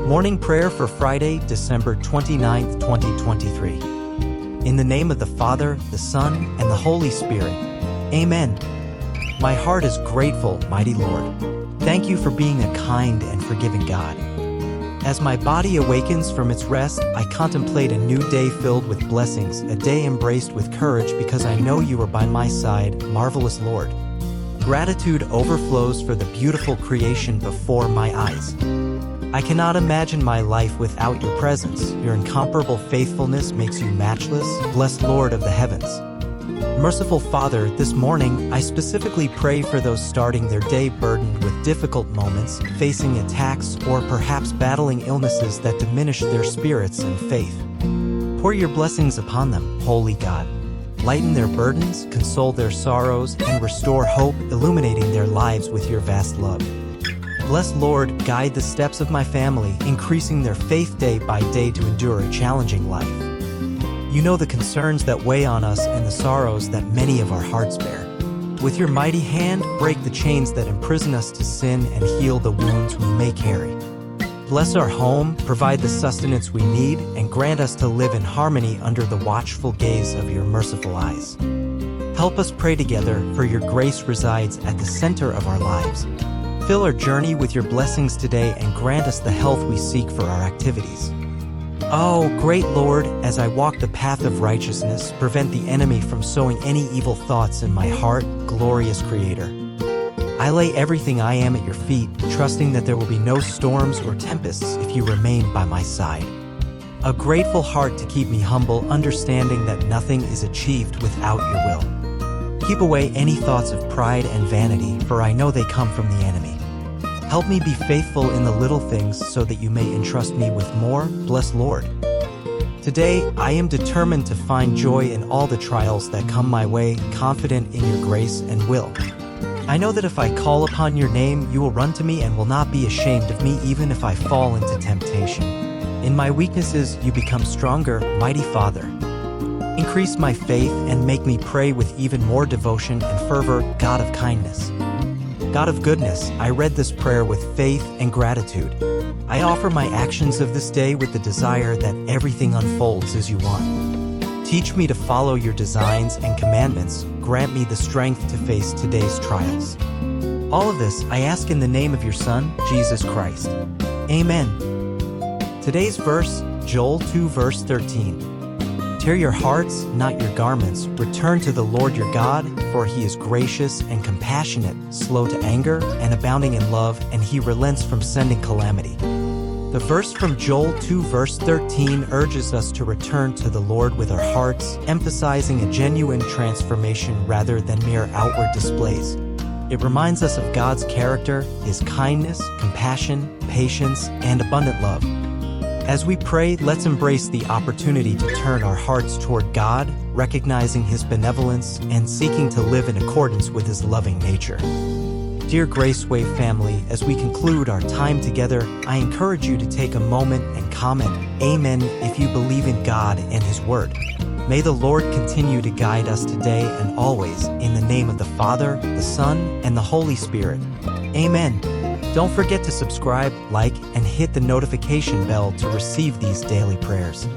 Morning Prayer for Friday, December 29th, 2023. In the name of the Father, the Son, and the Holy Spirit. Amen. My heart is grateful, mighty Lord. Thank you for being a kind and forgiving God. As my body awakens from its rest, I contemplate a new day filled with blessings, a day embraced with courage because I know you are by my side, marvelous Lord. Gratitude overflows for the beautiful creation before my eyes. I cannot imagine my life without your presence. Your incomparable faithfulness makes you matchless, blessed Lord of the heavens. Merciful Father, this morning, I specifically pray for those starting their day burdened with difficult moments, facing attacks, or perhaps battling illnesses that diminish their spirits and faith. Pour your blessings upon them, Holy God. Lighten their burdens, console their sorrows, and restore hope, illuminating their lives with your vast love. Bless Lord, guide the steps of my family, increasing their faith day by day to endure a challenging life. You know the concerns that weigh on us and the sorrows that many of our hearts bear. With your mighty hand, break the chains that imprison us to sin and heal the wounds we may carry. Bless our home, provide the sustenance we need, and grant us to live in harmony under the watchful gaze of your merciful eyes. Help us pray together, for your grace resides at the center of our lives. Fill our journey with your blessings today and grant us the health we seek for our activities. Oh, great Lord, as I walk the path of righteousness, prevent the enemy from sowing any evil thoughts in my heart, glorious Creator. I lay everything I am at your feet, trusting that there will be no storms or tempests if you remain by my side. A grateful heart to keep me humble, understanding that nothing is achieved without your will. Keep away any thoughts of pride and vanity, for I know they come from the enemy. Help me be faithful in the little things so that you may entrust me with more, blessed Lord. Today, I am determined to find joy in all the trials that come my way, confident in your grace and will. I know that if I call upon your name, you will run to me and will not be ashamed of me even if I fall into temptation. In my weaknesses, you become stronger, mighty Father. Increase my faith and make me pray with even more devotion and fervor, God of kindness. God of goodness, I read this prayer with faith and gratitude. I offer my actions of this day with the desire that everything unfolds as you want. Teach me to follow your designs and commandments. Grant me the strength to face today's trials. All of this I ask in the name of your Son, Jesus Christ. Amen. Today's verse, Joel 2 verse 13. Tear your hearts, not your garments. Return to the Lord your God, for he is gracious and compassionate, slow to anger, and abounding in love, and he relents from sending calamity. The verse from Joel 2 verse 13 urges us to return to the Lord with our hearts, emphasizing a genuine transformation rather than mere outward displays. It reminds us of God's character, his kindness, compassion, patience, and abundant love. As we pray, let's embrace the opportunity to turn our hearts toward God, recognizing his benevolence and seeking to live in accordance with his loving nature. Dear Graceway family, as we conclude our time together, I encourage you to take a moment and comment Amen if you believe in God and his word. May the Lord continue to guide us today and always, in the name of the Father, the Son, and the Holy Spirit. Amen. Don't forget to subscribe, like, and hit the notification bell to receive these daily prayers.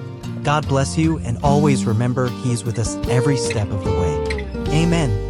God bless you, and always remember He's with us every step of the way. Amen.